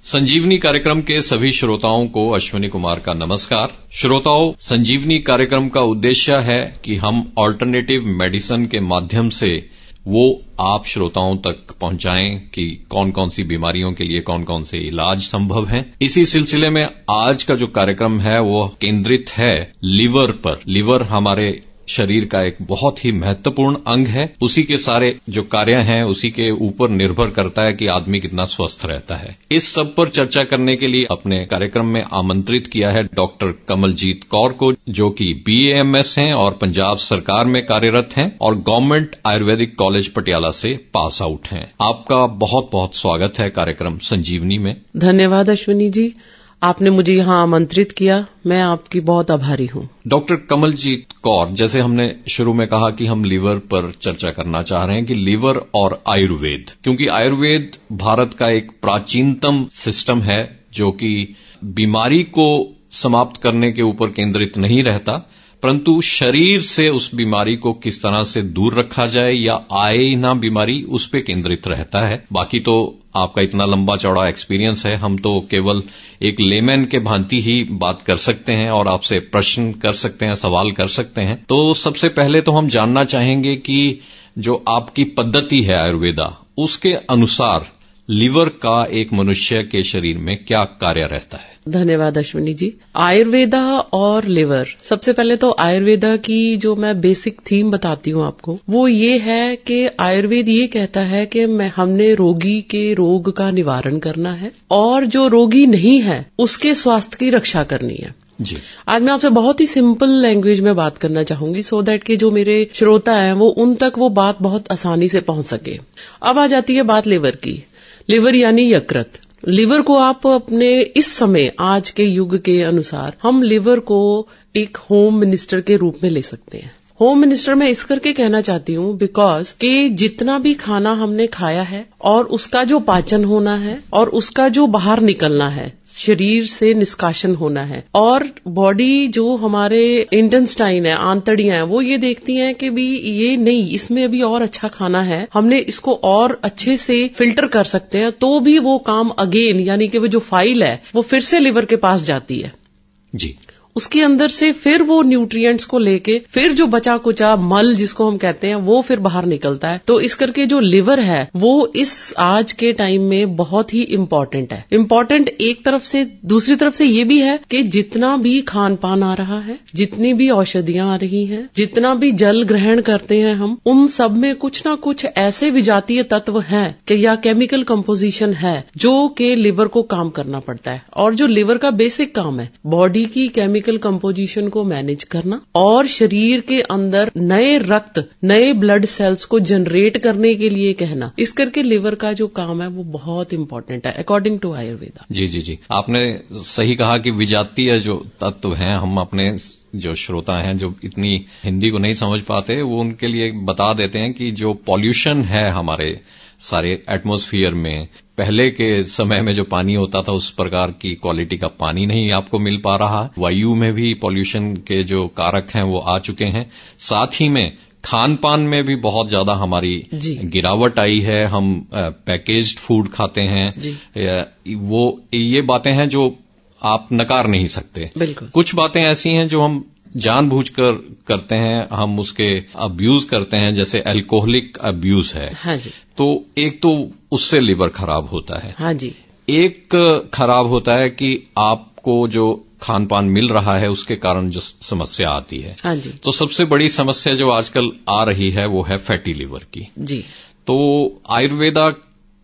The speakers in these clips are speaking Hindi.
संजीवनी कार्यक्रम के सभी श्रोताओं को अश्विनी कुमार का नमस्कार। श्रोताओं, संजीवनी कार्यक्रम का उद्देश्य है कि हम अल्टरनेटिव मेडिसिन के माध्यम से वो आप श्रोताओं तक पहुंचाएं कि कौन कौन सी बीमारियों के लिए कौन कौन से इलाज संभव हैं। इसी सिलसिले में आज का जो कार्यक्रम है वो केंद्रित है लिवर पर। लिवर हमारे शरीर का एक बहुत ही महत्वपूर्ण अंग है। उसी के सारे जो कार्य हैं उसी के ऊपर निर्भर करता है कि आदमी कितना स्वस्थ रहता है। इस सब पर चर्चा करने के लिए अपने कार्यक्रम में आमंत्रित किया है डॉक्टर कमलजीत कौर को, जो कि BAMS हैं और पंजाब सरकार में कार्यरत हैं और गवर्नमेंट आयुर्वेदिक कॉलेज पटियाला से पास आउट हैं। आपका बहुत बहुत स्वागत है कार्यक्रम संजीवनी में। धन्यवाद अश्विनी जी, आपने मुझे यहाँ आमंत्रित किया, मैं आपकी बहुत आभारी हूँ। डॉक्टर कमलजीत कौर, जैसे हमने शुरू में कहा कि हम लिवर पर चर्चा करना चाह रहे हैं कि लिवर और आयुर्वेद, क्योंकि आयुर्वेद भारत का एक प्राचीनतम सिस्टम है जो कि बीमारी को समाप्त करने के ऊपर केंद्रित नहीं रहता, परंतु शरीर से उस बीमारी को किस तरह से दूर रखा जाए या आए ना बीमारी, उस पे केंद्रित रहता है। बाकी तो आपका इतना लंबा चौड़ा एक्सपीरियंस है, हम तो केवल एक लेमैन के भांति ही बात कर सकते हैं और आपसे प्रश्न कर सकते हैं, सवाल कर सकते हैं। तो सबसे पहले तो हम जानना चाहेंगे कि जो आपकी पद्धति है आयुर्वेदा, उसके अनुसार लिवर का एक मनुष्य के शरीर में क्या कार्य रहता है? धन्यवाद अश्विनी जी। आयुर्वेदा और लिवर, सबसे पहले तो आयुर्वेदा की जो मैं बेसिक थीम बताती हूँ आपको, वो ये है कि आयुर्वेद ये कहता है कि हमने रोगी के रोग का निवारण करना है और जो रोगी नहीं है उसके स्वास्थ्य की रक्षा करनी है जी। आज मैं आपसे बहुत ही सिंपल लैंग्वेज में बात करना चाहूंगी सो दैट कि जो मेरे श्रोता हैं वो उन तक वो बात बहुत आसानी से पहुंच सके। अब आ जाती है बात लिवर की। लिवर यानी यकृत। लिवर को आप अपने इस समय आज के युग के अनुसार हम लिवर को एक होम मिनिस्टर के रूप में ले सकते हैं। होम मिनिस्टर मैं इस करके कहना चाहती हूँ बिकॉज कि जितना भी खाना हमने खाया है और उसका जो पाचन होना है और उसका जो बाहर निकलना है, शरीर से निष्कासन होना है, और बॉडी जो हमारे इंटेस्टाइन है, आंतड़ियां हैं, वो ये देखती हैं कि भी ये नहीं, इसमें अभी और अच्छा खाना है, हमने इसको और अच्छे से फिल्टर कर सकते हैं, तो भी वो काम अगेन यानी कि वो जो फाइल है वो फिर से लिवर के पास जाती है जी। उसके अंदर से फिर वो न्यूट्रिएंट्स को लेके फिर जो बचा कुचा मल जिसको हम कहते हैं वो फिर बाहर निकलता है। तो इस करके जो लिवर है वो इस आज के टाइम में बहुत ही इम्पोर्टेंट है। इम्पोर्टेंट एक तरफ से, दूसरी तरफ से ये भी है कि जितना भी खान पान आ रहा है, जितनी भी औषधियां आ रही हैं, जितना भी जल ग्रहण करते हैं हम, उन सब में कुछ ना कुछ ऐसे विजातीय तत्व हैं कि या केमिकल कंपोजिशन है जो कि लिवर को काम करना पड़ता है। और जो लिवर का बेसिक काम है बॉडी की केमिकल कंपोजिशन को मैनेज करना और शरीर के अंदर नए रक्त, नए ब्लड सेल्स को जनरेट करने के लिए कहना, इस करके लिवर का जो काम है वो बहुत इंपॉर्टेंट है अकॉर्डिंग टू आयुर्वेदा। जी जी जी, आपने सही कहा कि विजातीय जो तत्व हैं, हम अपने जो श्रोता हैं जो इतनी हिंदी को नहीं समझ पाते, वो उनके लिए बता देते हैं कि जो पॉल्यूशन है हमारे सारे एटमॉस्फेयर में, पहले के समय में जो पानी होता था उस प्रकार की क्वालिटी का पानी नहीं आपको मिल पा रहा। वायु में भी पॉल्यूशन के जो कारक हैं वो आ चुके हैं। साथ ही में खान पान में भी बहुत ज्यादा हमारी गिरावट आई है। हम पैकेज्ड फूड खाते हैं, वो ये बातें हैं जो आप नकार नहीं सकते। बिल्कुल। कुछ बातें ऐसी हैं जो हम जानबूझकर करते हैं, हम उसके अब्यूज करते हैं, जैसे अल्कोहलिक अब्यूज है। हाँ जी। तो एक तो उससे लिवर खराब होता है। हाँ जी। एक खराब होता है कि आपको जो खान पान मिल रहा है उसके कारण जो समस्या आती है। हाँ जी। तो सबसे बड़ी समस्या जो आजकल आ रही है वो है फैटी लिवर की। जी। तो आयुर्वेदा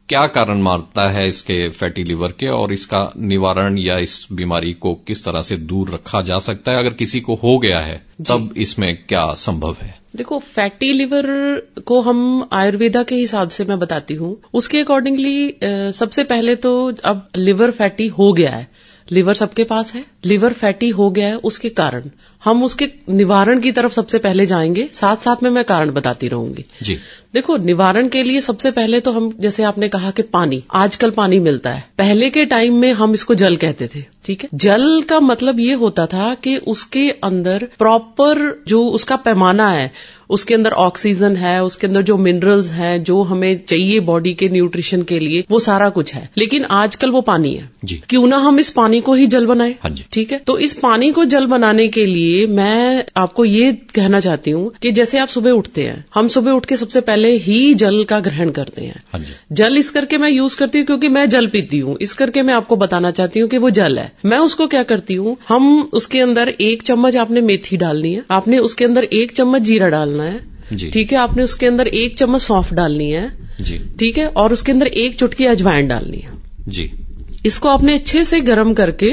क्या कारण मानता है इसके फैटी लिवर के, और इसका निवारण या इस बीमारी को किस तरह से दूर रखा जा सकता है? अगर किसी को हो गया है तब इसमें क्या संभव है? देखो, फैटी लिवर को हम आयुर्वेदा के हिसाब से मैं बताती हूँ, उसके अकॉर्डिंगली सबसे पहले तो अब लिवर फैटी हो गया है, लिवर सबके पास है, लिवर फैटी हो गया है, उसके कारण हम उसके निवारण की तरफ सबसे पहले जाएंगे, साथ साथ में मैं कारण बताती रहूंगी। जी। देखो, निवारण के लिए सबसे पहले तो हम, जैसे आपने कहा कि पानी, आजकल पानी मिलता है, पहले के टाइम में हम इसको जल कहते थे, ठीक है। जल का मतलब ये होता था कि उसके अंदर प्रॉपर जो उसका पैमाना है, उसके अंदर ऑक्सीजन है, उसके अंदर जो मिनरल्स हैं जो हमें चाहिए बॉडी के न्यूट्रिशन के लिए, वो सारा कुछ है। लेकिन आजकल वो पानी है जी। क्यों ना हम इस पानी को ही जल बनाए। हाँ जी। ठीक है। तो इस पानी को जल बनाने के लिए मैं आपको ये कहना चाहती हूँ कि जैसे आप सुबह उठते हैं, हम सुबह उठ के सबसे पहले ही जल का ग्रहण करते हैं। हाँ जी। जल इस करके मैं यूज करती हूँ क्योंकि मैं जल पीती हूँ, इस करके मैं आपको बताना चाहती हूँ कि वो जल है। मैं उसको क्या करती हूँ, हम उसके अंदर 1 चम्मच आपने मेथी डालनी है, आपने उसके अंदर 1 चम्मच जीरा डालना है, ठीक है, आपने उसके अंदर 1 चम्मच सौंफ डालनी है जी, ठीक है, और उसके अंदर 1 चुटकी अजवाइन डालनी है जी। इसको आपने अच्छे से गर्म करके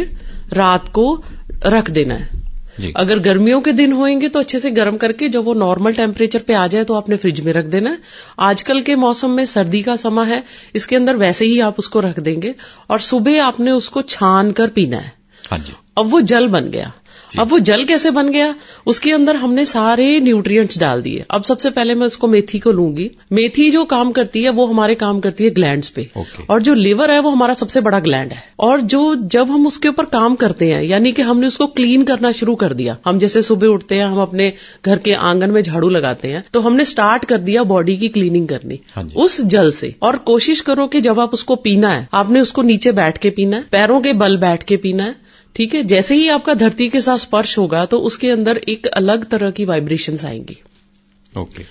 रात को रख देना है जी। अगर गर्मियों के दिन होंगे तो अच्छे से गर्म करके जब वो नॉर्मल टेम्परेचर पे आ जाए तो आपने फ्रिज में रख देना है। आजकल के मौसम में सर्दी का समय है, इसके अंदर वैसे ही आप उसको रख देंगे और सुबह आपने उसको छान कर पीना है। हाँ जी। अब वो जल बन गया। अब वो जल कैसे बन गया, उसके अंदर हमने सारे न्यूट्रिएंट्स डाल दिए। अब सबसे पहले मैं उसको मेथी को लूंगी। मेथी जो काम करती है वो हमारे काम करती है ग्लैंड्स पे, और जो लिवर है वो हमारा सबसे बड़ा ग्लैंड है। और जो जब हम उसके ऊपर काम करते हैं, यानी कि हमने उसको क्लीन करना शुरू कर दिया, हम जैसे सुबह उठते हैं, हम अपने घर के आंगन में झाड़ू लगाते हैं, तो हमने स्टार्ट कर दिया बॉडी की क्लीनिंग करनी उस जल से। और कोशिश करो कि जब आप उसको पीना है, आपने उसको नीचे बैठ के पीना है, पैरों के बल बैठ के पीना है, ठीक है। जैसे ही आपका धरती के साथ स्पर्श होगा तो उसके अंदर एक अलग तरह की वाइब्रेशंस आएंगी। ओके।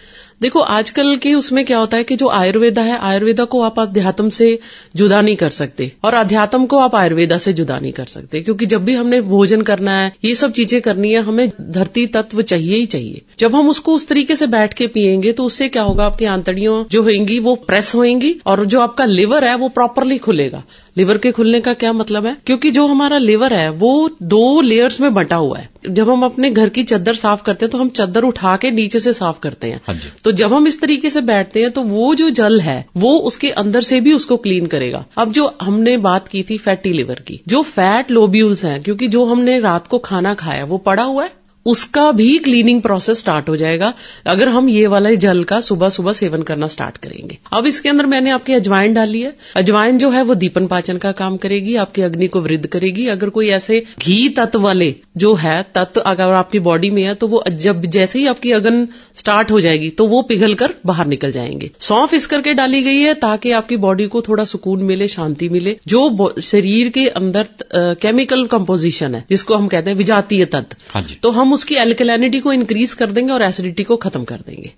देखो, आजकल के उसमें क्या होता है कि जो आयुर्वेदा है, आयुर्वेदा को आप अध्यात्म से जुदा नहीं कर सकते और अध्यात्म को आप आयुर्वेदा से जुदा नहीं कर सकते, क्योंकि जब भी हमने भोजन करना है, ये सब चीजें करनी है, हमें धरती तत्व चाहिए ही चाहिए। जब हम उसको उस तरीके से बैठ के पिएंगे तो उससे क्या होगा, आपकी आंतड़ियों जो होंगी वो प्रेस होंगी और जो आपका लिवर है वो प्रॉपरली खुलेगा। लिवर के खुलने का क्या मतलब है, क्योंकि जो हमारा लिवर है वो 2 लेयर्स में बंटा हुआ है। जब हम अपने घर की चद्दर साफ करते हैं तो हम चद्दर उठा के नीचे से साफ करते हैं। तो जब हम इस तरीके से बैठते हैं तो वो जो जल है वो उसके अंदर से भी उसको क्लीन करेगा। अब जो हमने बात की थी फैटी लिवर की, जो फैट लोब्यूल्स हैं, क्योंकि जो हमने रात को खाना खाया वो पड़ा हुआ है, उसका भी क्लीनिंग प्रोसेस स्टार्ट हो जाएगा अगर हम ये वाला जल का सुबह सुबह सेवन करना स्टार्ट करेंगे। अब इसके अंदर मैंने आपकी अजवाइन डाली है। अजवाइन जो है वो दीपन पाचन का काम करेगी, आपकी अग्नि को वृद्ध करेगी। अगर कोई ऐसे घी तत्व वाले जो है तत्व अगर आपकी बॉडी में है तो वो जब जैसे ही आपकी अगन स्टार्ट हो जाएगी तो वो पिघल कर बाहर निकल जाएंगे। सौंफ इस करके डाली गई है ताकि आपकी बॉडी को थोड़ा सुकून मिले, शांति मिले। जो शरीर के अंदर केमिकल कंपोजिशन है जिसको हम कहते हैं विजातीय तत्व, तो हम उसकी एल्कलैनिटी को इंक्रीज कर देंगे और एसिडिटी को खत्म कर देंगे।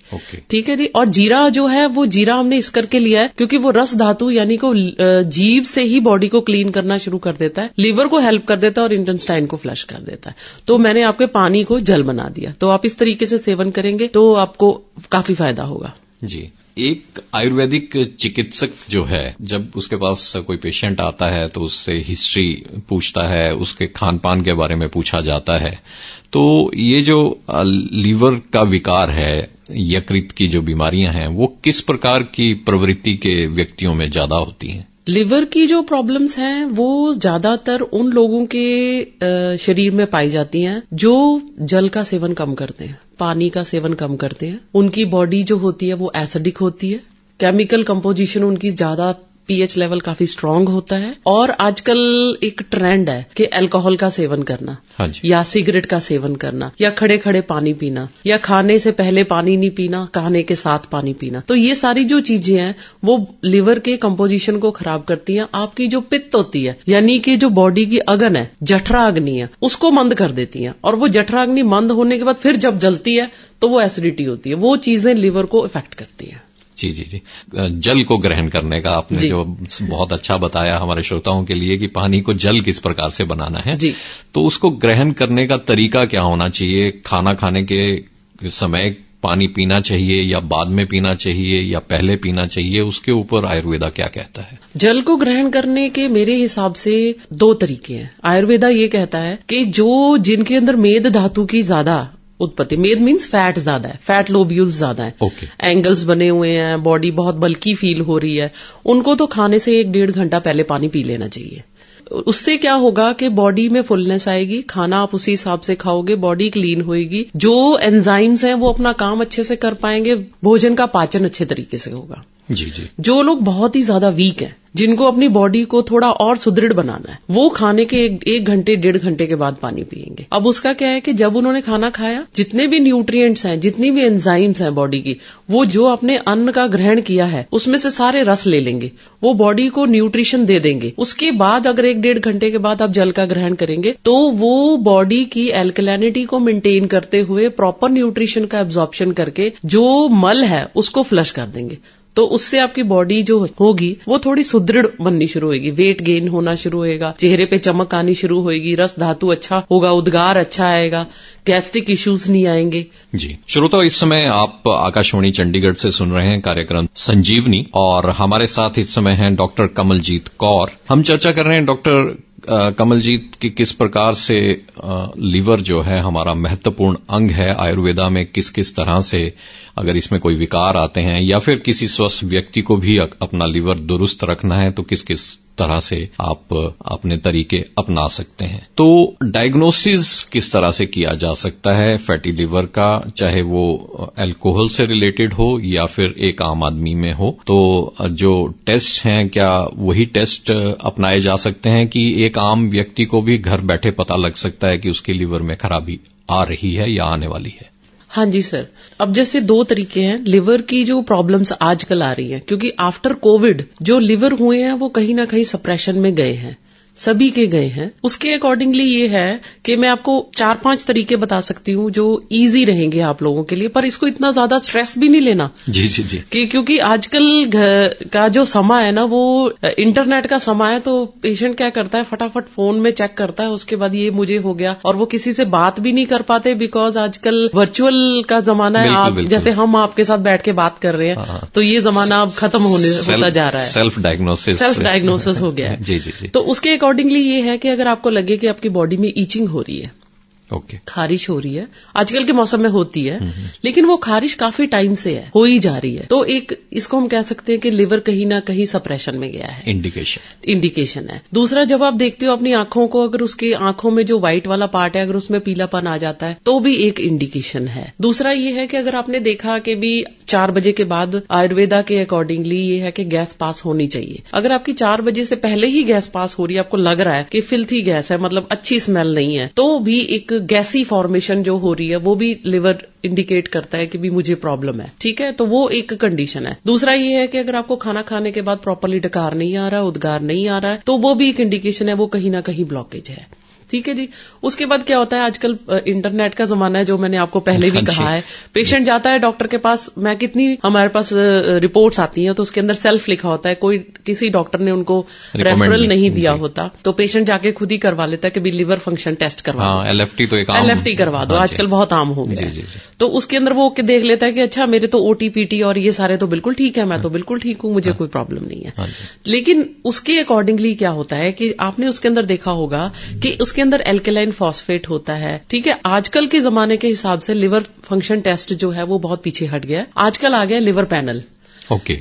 ठीक है जी। और जीरा जो है वो जीरा हमने इस करके लिया है क्योंकि वो रस धातु यानी को जीभ से ही बॉडी को क्लीन करना शुरू कर देता है, लिवर को हेल्प कर देता है और इंटेस्टाइन को फ्लश कर देता है। तो मैंने आपके पानी को जल बना दिया। तो आप इस तरीके से सेवन करेंगे तो आपको काफी फायदा होगा जी। एक आयुर्वेदिक चिकित्सक जो है, जब उसके पास कोई पेशेंट आता है तो उससे हिस्ट्री पूछता है, उसके खान पान के बारे में पूछा जाता है, तो ये जो लीवर का विकार है, यकृत की जो बीमारियां हैं, वो किस प्रकार की प्रवृत्ति के व्यक्तियों में ज्यादा होती हैं? लिवर की जो प्रॉब्लम्स हैं वो ज्यादातर उन लोगों के शरीर में पाई जाती हैं जो जल का सेवन कम करते हैं, पानी का सेवन कम करते हैं। उनकी बॉडी जो होती है वो एसिडिक होती है, केमिकल कंपोजिशन उनकी ज्यादा, पीएच लेवल काफी स्ट्रांग होता है। और आजकल एक ट्रेंड है कि अल्कोहल का सेवन करना या सिगरेट का सेवन करना या खड़े खड़े पानी पीना या खाने से पहले पानी नहीं पीना, खाने के साथ पानी पीना। तो ये सारी जो चीजें हैं वो लिवर के कंपोजिशन को खराब करती हैं। आपकी जो पित्त होती है यानी कि जो बॉडी की अगन है, जठरा अग्नि है, उसको मंद कर देती हैं। और वो जठरा अग्नि मंद होने के बाद फिर जब जलती है तो वो एसिडिटी होती है। वो चीजें लिवर को इफेक्ट करती हैं। जी जी जी। जल को ग्रहण करने का आपने जो बहुत अच्छा बताया हमारे श्रोताओं के लिए कि पानी को जल किस प्रकार से बनाना है जी। तो उसको ग्रहण करने का तरीका क्या होना चाहिए? खाना खाने के समय पानी पीना चाहिए या बाद में पीना चाहिए या पहले पीना चाहिए? उसके ऊपर आयुर्वेदा क्या कहता है? जल को ग्रहण करने के मेरे हिसाब से 2 तरीके हैं। आयुर्वेदा ये कहता है कि जिनके अंदर मेद धातु की ज्यादा उत्पत्ति, मेद मीन्स फैट ज्यादा है, फैट लोब्यूल्स ज्यादा है, एंगल्स बने हुए हैं, बॉडी बहुत बल्की फील हो रही है, उनको तो खाने से 1-1.5 घंटा पहले पानी पी लेना चाहिए। उससे क्या होगा कि बॉडी में फुलनेस आएगी, खाना आप उसी हिसाब से खाओगे, बॉडी क्लीन होएगी, जो एंजाइम्स हैं वो अपना काम अच्छे से कर पाएंगे, भोजन का पाचन अच्छे तरीके से होगा। जी जी। जो लोग बहुत ही ज्यादा वीक हैं, जिनको अपनी बॉडी को थोड़ा और सुदृढ़ बनाना है, वो खाने के 1 घंटे 1.5 घंटे के बाद पानी पिएंगे। अब उसका क्या है कि जब उन्होंने खाना खाया, जितने भी न्यूट्रिएंट्स हैं, जितनी भी एंजाइम्स हैं बॉडी की, वो जो अपने अन्न का ग्रहण किया है उसमें से सारे रस ले लेंगे, वो बॉडी को न्यूट्रिशन दे देंगे। उसके बाद अगर 1-1.5 घंटे के बाद आप जल का ग्रहण करेंगे तो वो बॉडी की एल्कलैनिटी को मेंटेन करते हुए प्रॉपर न्यूट्रिशन का एब्जॉर्प्शन करके जो मल है उसको फ्लश कर देंगे। तो उससे आपकी बॉडी जो होगी वो थोड़ी सुदृढ़ बननी शुरू होगी, वेट गेन होना शुरू होएगा, चेहरे पे चमक आनी शुरू होएगी, रस धातु अच्छा होगा, उद्गार अच्छा आएगा, गैस्ट्रिक इश्यूज नहीं आएंगे। जी श्रोता, इस समय आप आकाशवाणी चंडीगढ़ से सुन रहे हैं कार्यक्रम संजीवनी और हमारे साथ इस समय हैं डॉक्टर कमलजीत कौर। हम चर्चा कर रहे हैं डॉक्टर कमलजीत की किस प्रकार से लीवर जो है हमारा महत्वपूर्ण अंग है, आयुर्वेदा में किस किस तरह से अगर इसमें कोई विकार आते हैं या फिर किसी स्वस्थ व्यक्ति को भी अपना लीवर दुरुस्त रखना है तो किस किस तरह से आप अपने तरीके अपना सकते हैं। तो डायग्नोसिस किस तरह से किया जा सकता है फैटी लीवर का, चाहे वो अल्कोहल से रिलेटेड हो या फिर एक आम आदमी में हो, तो जो टेस्ट हैं क्या वही टेस्ट अपनाए जा सकते हैं कि एक आम व्यक्ति को भी घर बैठे पता लग सकता है कि उसके लीवर में खराबी आ रही है या आने वाली है? हाँ जी सर, अब जैसे 2 तरीके हैं लिवर की जो प्रॉब्लम्स आजकल आ रही हैं, क्योंकि आफ्टर कोविड जो लिवर हुए हैं वो कहीं ना कहीं सप्रेशन में गए हैं, सभी के गए हैं। उसके अकॉर्डिंगली ये है कि मैं आपको 4-5 तरीके बता सकती हूँ जो इजी रहेंगे आप लोगों के लिए, पर इसको इतना ज्यादा स्ट्रेस भी नहीं लेना। जी जी जी। क्योंकि आजकल का जो समय है ना वो इंटरनेट का समय है, तो पेशेंट क्या करता है फटाफट फोन में चेक करता है, उसके बाद ये मुझे हो गया, और वो किसी से बात भी नहीं कर पाते बिकॉज आजकल वर्चुअल का जमाना है। आज बिल्कुल। जैसे हम आपके साथ बैठ के बात कर रहे हैं, हाँ। तो ये जमाना अब खत्म होता जा रहा है, सेल्फ डायग्नोसिस हो गया है। जी जी जी। तो उसके अकॉर्डिंगली ये है कि अगर आपको लगे कि आपकी बॉडी में ईचिंग हो रही है, खारिश हो रही है, आजकल के मौसम में होती है, लेकिन वो खारिश काफी टाइम से है, हो ही जा रही है, तो एक इसको हम कह सकते हैं कि लिवर कहीं ना कहीं सप्रेशन में गया है, इंडिकेशन है। दूसरा, जब आप देखते हो अपनी आंखों को, अगर उसकी आंखों में जो व्हाइट वाला पार्ट है अगर उसमें पीलापन आ जाता है तो भी एक इंडिकेशन है। दूसरा ये है कि अगर आपने देखा कि भी 4 बजे के बाद आयुर्वेदा के अकॉर्डिंगली ये है कि गैस पास होनी चाहिए। अगर आपकी 4 बजे से पहले ही गैस पास हो रही है, आपको लग रहा है कि फिल्थी गैस है, मतलब अच्छी स्मेल नहीं है, तो भी एक गैसी फॉर्मेशन जो हो रही है वो भी लिवर इंडिकेट करता है कि भी मुझे प्रॉब्लम है। ठीक है, तो वो एक कंडीशन है। दूसरा ये है कि अगर आपको खाना खाने के बाद प्रॉपरली डकार नहीं आ रहा, उद्गार नहीं आ रहा है, तो वो भी एक इंडिकेशन है, वो कहीं ना कहीं ब्लॉकेज है। ठीक है जी। उसके बाद क्या होता है, आजकल इंटरनेट का जमाना है, जो मैंने आपको पहले भी कहा है, पेशेंट जाता है डॉक्टर के पास, मैं कितनी हमारे पास रिपोर्ट्स आती हैं तो उसके अंदर सेल्फ लिखा होता है, कोई किसी डॉक्टर ने उनको रेफरल नहीं दिया होता, तो पेशेंट जाके खुद ही करवा लेता है कि भी लिवर फंक्शन टेस्ट करवा दो, LFT तो एक LFT करवा दो, आजकल बहुत आम हो गया है। तो उसके अंदर वो देख लेता है कि अच्छा मेरे तो OTPT और ये सारे तो बिल्कुल ठीक है, मैं तो बिल्कुल ठीक हूं, मुझे कोई प्रॉब्लम नहीं है। लेकिन उसके अकॉर्डिंगली क्या होता है कि आपने उसके अंदर देखा होगा कि उसके अंदर एल्केलाइन फॉस्फेट होता है। ठीक है, आजकल के जमाने के हिसाब से लिवर फंक्शन टेस्ट जो है वो बहुत पीछे हट गया। आजकल आ गया लिवर पैनल।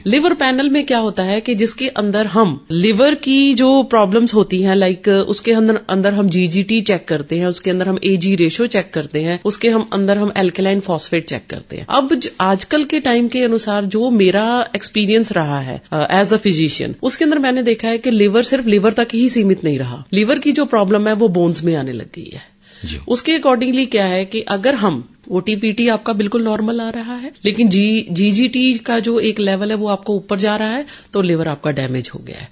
लिवर पैनल में क्या होता है कि जिसके अंदर हम लिवर की जो प्रॉब्लम्स होती हैं, लाइक उसके अंदर हम GGT चेक करते हैं, उसके अंदर हम AG रेशो चेक करते हैं, उसके अंदर हम एल्केलाइन फॉस्फेट चेक करते हैं। अब आजकल के टाइम के अनुसार जो मेरा एक्सपीरियंस रहा है एज अ फिजिशियन, उसके अंदर मैंने देखा है कि लिवर सिर्फ लिवर तक ही सीमित नहीं रहा, लिवर की जो प्रॉब्लम है वो बोन्स में आने लग गई है। उसके अकॉर्डिंगली क्या है कि अगर हम OTPT आपका बिल्कुल नॉर्मल आ रहा है, लेकिन GGT का जो एक लेवल है वो आपको ऊपर जा रहा है, तो लिवर आपका डैमेज हो गया है।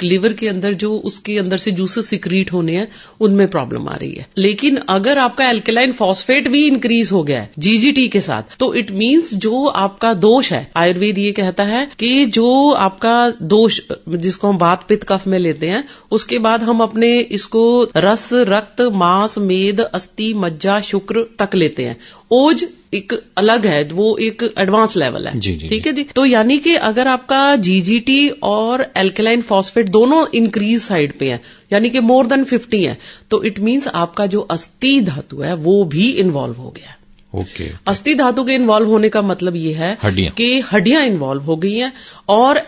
लिवर के अंदर जो उसके अंदर से जूसेस सिक्रीट होने हैं उनमें प्रॉब्लम आ रही है। लेकिन अगर आपका एल्केलाइन फॉस्फेट भी इंक्रीज हो गया है GGT के साथ, तो इट मीन्स जो आपका दोष है, आयुर्वेद ये कहता है कि जो आपका दोष जिसको हम वात पित्त कफ में लेते हैं, उसके बाद हम अपने इसको रस, रक्त, मांस, मेद, अस्थि, मज्जा, शुक्र तक लेते हैं। ओज एक अलग है, वो एक एडवांस लेवल है। ठीक है जी। तो यानी कि अगर आपका GGT और एल्केलाइन फॉस्फेट दोनों इंक्रीज साइड पे है, यानी कि मोर देन 50 है, तो इट मीन्स आपका जो अस्थि धातु है वो भी इन्वॉल्व हो गया। ओके। अस्थि धातु के इन्वॉल्व होने का मतलब ये है कि हड्डियां इन्वॉल्व हो गई हैं और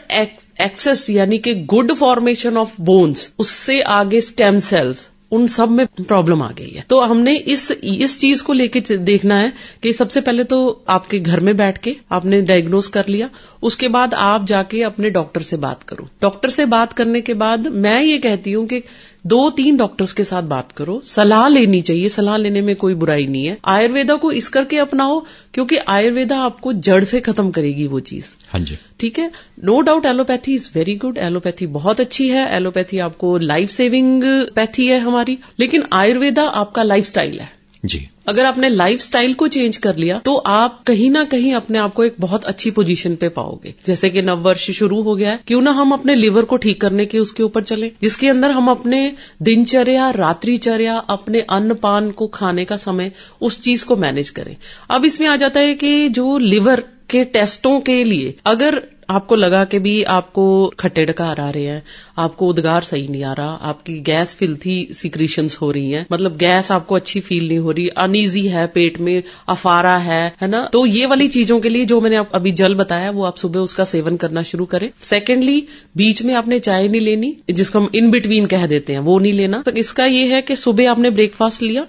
एक्सेस यानी कि गुड फॉर्मेशन ऑफ बोन्स, उससे आगे स्टेम सेल्स, उन सब में प्रॉब्लम आ गई है। तो हमने इस चीज को लेके देखना है कि सबसे पहले तो आपके घर में बैठ के आपने डायग्नोज कर लिया, उसके बाद आप जाके अपने डॉक्टर से बात करो। डॉक्टर से बात करने के बाद मैं ये कहती हूँ कि 2-3 डॉक्टर्स के साथ बात करो, सलाह लेनी चाहिए, सलाह लेने में कोई बुराई नहीं है। आयुर्वेदा को इस करके अपनाओ क्योंकि आयुर्वेदा आपको जड़ से खत्म करेगी वो चीज। हाँ जी, ठीक है। No doubt allopathy is very good, allopathy बहुत अच्छी है, एलोपैथी आपको लाइफ सेविंग पैथी है हमारी, लेकिन आयुर्वेदा आपका लाइफस्टाइल है जी। अगर आपने लाइफस्टाइल को चेंज कर लिया तो आप कहीं ना कहीं अपने आप को एक बहुत अच्छी पोजीशन पे पाओगे। जैसे कि नववर्ष शुरू हो गया है, क्यों ना हम अपने लिवर को ठीक करने के उसके ऊपर चलें, जिसके अंदर हम अपने दिनचर्या, रात्रिचर्या, अपने अन्न पान को खाने का समय, उस चीज को मैनेज करें। अब इसमें आ जाता है कि जो लिवर के टेस्टों के लिए अगर आपको लगा कि भी आपको खट्टे डकार आ रहे हैं, आपको उद्गार सही नहीं आ रहा, आपकी गैस फिल्थी सिक्रीशंस हो रही हैं, मतलब गैस आपको अच्छी फील नहीं हो रही, अनईजी है पेट में, अफारा है ना, तो ये वाली चीजों के लिए जो मैंने अभी जल बताया वो आप सुबह उसका सेवन करना शुरू करें। सेकेंडली, बीच में आपने चाय नहीं लेनी, जिसको हम इन बिटवीन कह देते हैं, वो नहीं लेना। तो इसका ये है कि सुबह आपने ब्रेकफास्ट लिया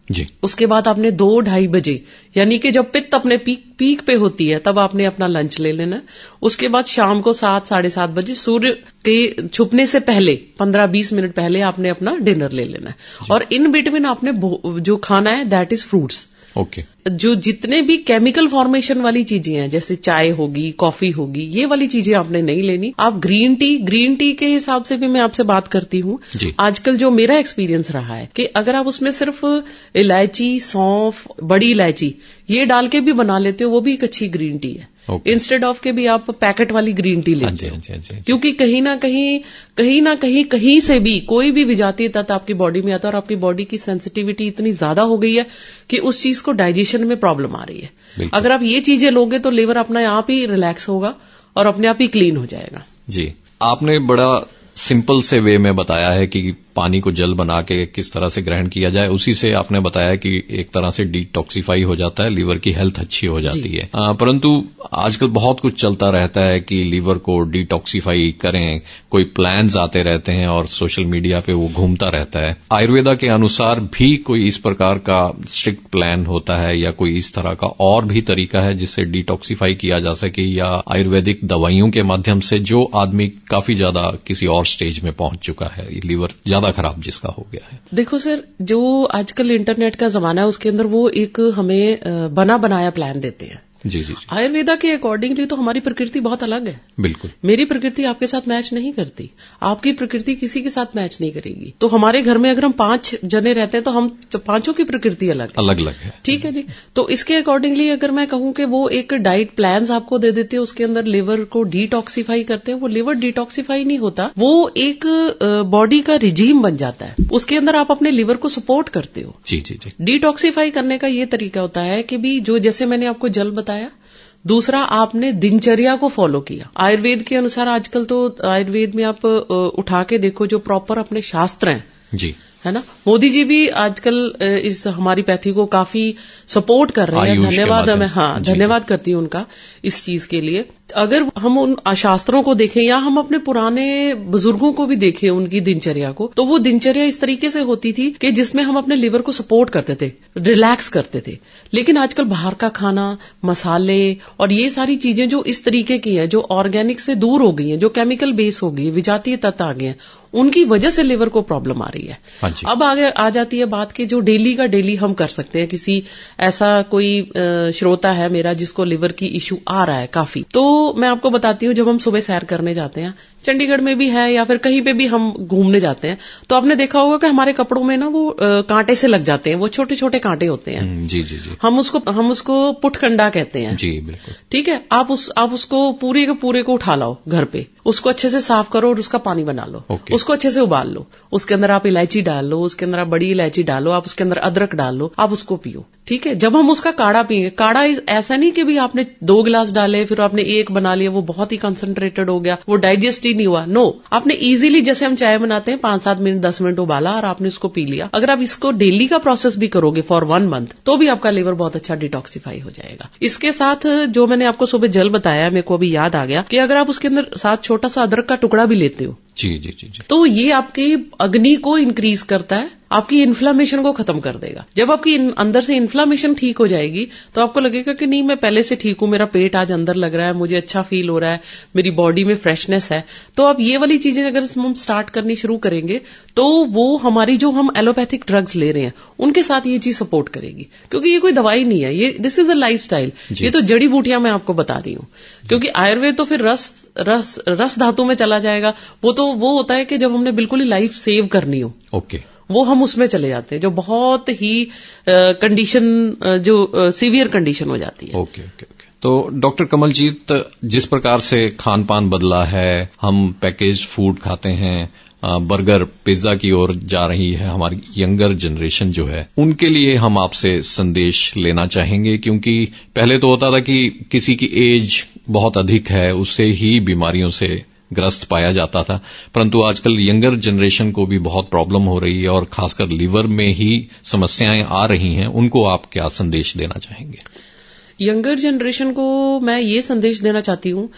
जी, उसके बाद आपने 2-2:30 बजे यानी कि जब पित्त अपने पीक पे होती है तब आपने अपना लंच ले लेना। उसके बाद शाम को 7-7:30 बजे सूर्य के छुपने से पहले 15-20 मिनट पहले आपने अपना डिनर ले लेना है। और इन बिटवीन आपने जो खाना है दैट इज फ्रूट्स। ओके। जो जितने भी केमिकल फॉर्मेशन वाली चीजें हैं, जैसे चाय होगी, कॉफी होगी, ये वाली चीजें आपने नहीं लेनी। आप ग्रीन टी के हिसाब से भी मैं आपसे बात करती हूँ। आजकल जो मेरा एक्सपीरियंस रहा है कि अगर आप उसमें सिर्फ इलायची, सौंफ, बड़ी इलायची ये डाल के भी बना लेते हो, वो भी एक अच्छी ग्रीन टी है। इंस्टेड ऑफ के भी आप पैकेट वाली ग्रीन टी लेते हो, क्योंकि कहीं ना कहीं से भी कोई भी विजातीय तत्व आपकी बॉडी में आता है और आपकी बॉडी की सेंसिटिविटी इतनी ज्यादा हो गई है कि उस चीज को डाइजेशन में प्रॉब्लम आ रही है। अगर आप ये चीजें लोगे तो लिवर अपने आप ही रिलैक्स होगा और अपने आप ही क्लीन हो जाएगा। जी, आपने बड़ा सिंपल से वे में बताया है कि पानी को जल बना के किस तरह से ग्रहण किया जाए। उसी से आपने बताया कि एक तरह से डिटॉक्सिफाई हो जाता है, लिवर की हेल्थ अच्छी हो जाती है। परंतु आजकल बहुत कुछ चलता रहता है कि लिवर को डिटॉक्सिफाई करें, कोई प्लान्स आते रहते हैं और सोशल मीडिया पे वो घूमता रहता है। आयुर्वेदा के अनुसार भी कोई इस प्रकार का स्ट्रिक्ट प्लान होता है या कोई इस तरह का और भी तरीका है जिससे डिटॉक्सिफाई किया जा सके, या आयुर्वेदिक दवाइयों के माध्यम से जो आदमी काफी ज्यादा किसी और स्टेज में पहुंच चुका है, लिवर ज्यादा खराब जिसका हो गया है? देखो सर, जो आजकल इंटरनेट का जमाना है उसके अंदर वो एक हमें बना बनाया प्लान देते हैं। जी जी जी। आयुर्वेदा के अकॉर्डिंगली तो हमारी प्रकृति बहुत अलग है। बिल्कुल। मेरी प्रकृति आपके साथ मैच नहीं करती, आपकी प्रकृति किसी के साथ मैच नहीं करेगी। तो हमारे घर में अगर हम 5 जने रहते हैं तो हम 5 की प्रकृति अलग अलग है। ठीक है जी। तो इसके अकॉर्डिंगली अगर मैं कहूं कि वो एक डाइट प्लान आपको दे देते हैं, उसके अंदर लिवर को डिटॉक्सिफाई करते हैं, वो लिवर डिटॉक्सिफाई नहीं होता, वो एक बॉडी का रिजीम बन जाता है, उसके अंदर आप अपने लिवर को सपोर्ट करते हो। जी जी जी। डिटॉक्सिफाई करने का ये तरीका होता है कि भी जो जैसे मैंने आपको जल बताया, दूसरा आपने दिनचर्या को फॉलो किया। आयुर्वेद के अनुसार आजकल तो आयुर्वेद में आप उठा के देखो जो प्रॉपर अपने शास्त्र हैं जी, है ना। मोदी जी भी आजकल इस हमारी पैथी को काफी सपोर्ट कर रहे हैं, धन्यवाद। मैं धन्यवाद करती हूँ उनका इस चीज के लिए। अगर हम उन शास्त्रों को देखें या हम अपने पुराने बुजुर्गों को भी देखें उनकी दिनचर्या को, तो वो दिनचर्या इस तरीके से होती थी कि जिसमें हम अपने लिवर को सपोर्ट करते थे, रिलैक्स करते थे। लेकिन आजकल बाहर का खाना, मसाले और ये सारी चीजें जो इस तरीके की है, जो ऑर्गेनिक से दूर हो गई हैं, जो केमिकल बेस हो गई, विजातीय तत्व आ गए हैं, उनकी वजह से लिवर को प्रॉब्लम आ रही है। अब आगे आ जाती है बात कि जो डेली का डेली हम कर सकते हैं। किसी ऐसा कोई श्रोता है मेरा जिसको लिवर की इश्यू आ रहा है काफी, तो मैं आपको बताती हूँ, जब हम सुबह सैर करने जाते हैं, चंडीगढ़ में भी है या फिर कहीं पे भी हम घूमने जाते हैं, तो आपने देखा होगा कि हमारे कपड़ों में ना वो कांटे से लग जाते हैं, वो छोटे छोटे कांटे होते हैं। जी जी जी। हम उसको पुटकंडा कहते हैं। जी बिल्कुल। ठीक है। आप उसको पूरे को उठा लाओ घर पे, उसको अच्छे से साफ करो और उसका पानी बना लो। उसको अच्छे से उबाल लो, उसके अंदर आप इलायची डाल लो, उसके अंदर आप बड़ी इलायची डालो, आप उसके अंदर अदरक डाल लो, आप उसको पियो। ठीक है। जब हम उसका काढ़ा पिएंगे, काढ़ा ऐसा नहीं कि भी आपने 2 गिलास डाले, फिर आपने 1 शेक बना लिया, वो बहुत ही कंसंट्रेटेड हो गया, वो डाइजेस्ट ही नहीं हुआ। नो, आपने इजीली, जैसे हम चाय बनाते हैं 5-7 मिनट 10 मिनट उबाला और आपने उसको पी लिया। अगर आप इसको डेली का प्रोसेस भी करोगे फॉर 1 मंथ तो भी आपका लिवर बहुत अच्छा डिटॉक्सिफाई हो जाएगा। इसके साथ जो मैंने आपको सुबह जल बताया, मेरे को अभी याद आ गया कि अगर आप उसके अंदर साथ छोटा सा अदरक का टुकड़ा भी लेते हो जी जी जी जी, तो ये आपकी अग्नि को इंक्रीज करता है, आपकी इन्फ्लामेशन को खत्म कर देगा। जब आपकी अंदर से इन्फ्लामेशन ठीक हो जाएगी तो आपको लगेगा कि नहीं, मैं पहले से ठीक हूं, मेरा पेट आज अंदर लग रहा है, मुझे अच्छा फील हो रहा है, मेरी बॉडी में फ्रेशनेस है। तो अब ये वाली चीजें अगर हम स्टार्ट करनी शुरू करेंगे तो वो हमारी जो हम एलोपैथिक ड्रग्स ले रहे हैं उनके साथ ये चीज सपोर्ट करेगी, क्योंकि ये कोई दवाई नहीं है, ये दिस इज अ लाइफस्टाइल। ये तो जड़ी बूटियां मैं आपको बता रही हूँ, क्योंकि आयुर्वेद तो फिर रस धातु में चला जाएगा। वो होता है कि जब हमने बिल्कुल ही लाइफ सेव करनी हो, ओके, वो हम उसमें चले जाते हैं, जो बहुत ही कंडीशन जो सीवियर कंडीशन हो जाती है। Okay okay okay. तो डॉक्टर कमलजीत, जिस प्रकार से खान पान बदला है, हम पैकेज फूड खाते हैं, बर्गर पिज्जा की ओर जा रही है हमारी यंगर जनरेशन जो है, उनके लिए हम आपसे संदेश लेना चाहेंगे, क्योंकि पहले तो होता था कि किसी की एज बहुत अधिक है उससे ही बीमारियों से ग्रस्त पाया जाता था, परंतु आजकल यंगर जनरेशन को भी बहुत प्रॉब्लम हो रही है और खासकर लीवर में ही समस्याएं आ रही हैं। उनको आप क्या संदेश देना चाहेंगे? यंगर जनरेशन को मैं ये संदेश देना चाहती हूँ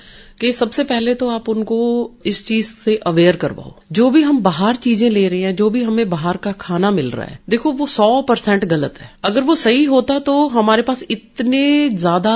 कि सबसे पहले तो आप उनको इस चीज से अवेयर करवाओ। जो भी हम बाहर चीजें ले रहे हैं, जो भी हमें बाहर का खाना मिल रहा है, देखो वो 100% गलत है। अगर वो सही होता तो हमारे पास इतने ज्यादा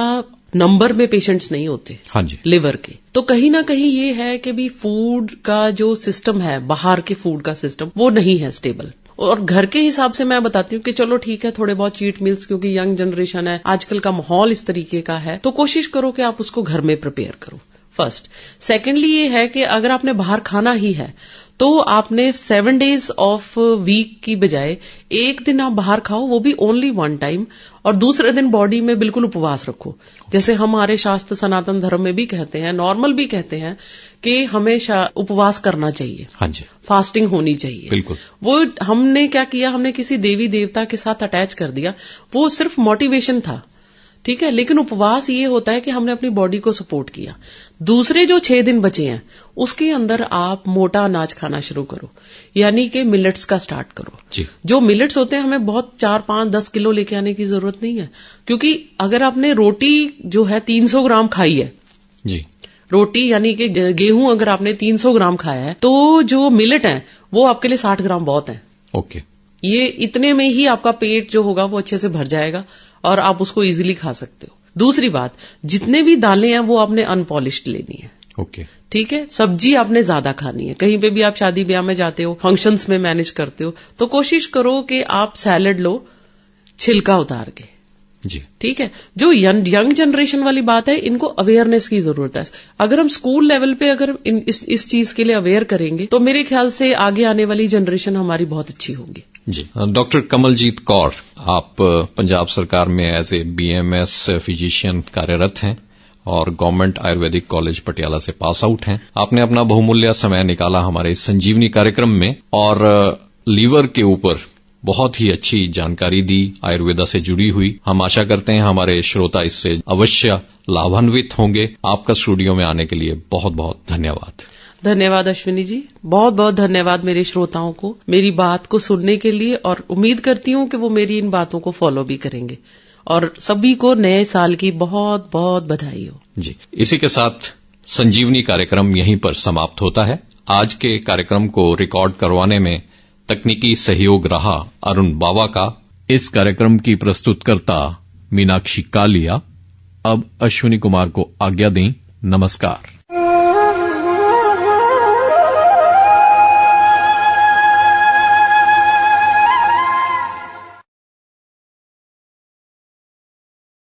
नंबर में पेशेंट्स नहीं होते, हाँ जी, लिवर के। तो कहीं ना कहीं ये है कि भी फूड का जो सिस्टम है, बाहर के फूड का सिस्टम, वो नहीं है स्टेबल। और घर के हिसाब से मैं बताती हूँ कि चलो ठीक है, थोड़े बहुत चीट मील्स, क्योंकि यंग जनरेशन है, आजकल का माहौल इस तरीके का है, तो कोशिश करो कि आप उसको घर में प्रिपेयर करो, फर्स्ट। सेकेंडली ये है कि अगर आपने बाहर खाना ही है तो आपने 7 days ऑफ वीक की बजाय एक दिन आप बाहर खाओ, वो भी ओनली 1 टाइम, और दूसरे दिन बॉडी में बिल्कुल उपवास रखो। जैसे हमारे शास्त्र सनातन धर्म में भी कहते हैं, नॉर्मल भी कहते हैं कि हमेशा उपवास करना चाहिए, हाँ जी, फास्टिंग होनी चाहिए, बिल्कुल। वो हमने क्या किया, हमने किसी देवी देवता के साथ अटैच कर दिया, वो सिर्फ मोटिवेशन था, ठीक है, लेकिन उपवास ये होता है कि हमने अपनी बॉडी को सपोर्ट किया। दूसरे जो 6 दिन बचे हैं उसके अंदर आप मोटा अनाज खाना शुरू करो, यानी कि मिलेट्स का स्टार्ट करो जी। जो मिलेट्स होते हैं हमें बहुत 4-5-10 किलो लेके आने की जरूरत नहीं है, क्योंकि अगर आपने रोटी जो है 300 ग्राम खाई है जी, रोटी यानी कि गेहूं अगर आपने 300 ग्राम खाया है, तो जो मिलेट है वो आपके लिए 60 ग्राम बहुत है। ओके, ये इतने में ही आपका पेट जो होगा वो अच्छे से भर जाएगा और आप उसको इजीली खा सकते हो। दूसरी बात, जितने भी दालें हैं वो आपने अनपॉलिश्ड लेनी है, ओके, ठीक है। सब्जी आपने ज्यादा खानी है, कहीं पे भी आप शादी ब्याह में जाते हो, फंक्शंस में मैनेज करते हो, तो कोशिश करो कि आप सैलेड लो छिलका उतार के जी, ठीक है। जो यंग जनरेशन वाली बात है, इनको अवेयरनेस की जरूरत है। अगर हम स्कूल लेवल पे अगर इस चीज के लिए अवेयर करेंगे तो मेरे ख्याल से आगे आने वाली जनरेशन हमारी बहुत अच्छी होगी जी। डॉक्टर कमलजीत कौर, आप पंजाब सरकार में एज ए BMS फिजिशियन कार्यरत हैं और गवर्नमेंट आयुर्वेदिक कॉलेज पटियाला से पास आउट हैं। आपने अपना बहुमूल्य समय निकाला हमारे संजीवनी कार्यक्रम में और लीवर के ऊपर बहुत ही अच्छी जानकारी दी, आयुर्वेदा से जुड़ी हुई। हम आशा करते हैं हमारे श्रोता इससे अवश्य लाभान्वित होंगे। आपका स्टूडियो में आने के लिए बहुत बहुत धन्यवाद। धन्यवाद अश्विनी जी, बहुत बहुत धन्यवाद मेरे श्रोताओं को मेरी बात को सुनने के लिए, और उम्मीद करती हूँ कि वो मेरी इन बातों को फॉलो भी करेंगे। और सभी को नए साल की बहुत बहुत बधाई हो जी। इसी के साथ संजीवनी कार्यक्रम यहीं पर समाप्त होता है। आज के कार्यक्रम को रिकॉर्ड करवाने में तकनीकी सहयोग रहा अरुण बावा का। इस कार्यक्रम की प्रस्तुतकर्ता मीनाक्षी कालिया। अब अश्विनी कुमार को आज्ञा दें। नमस्कार।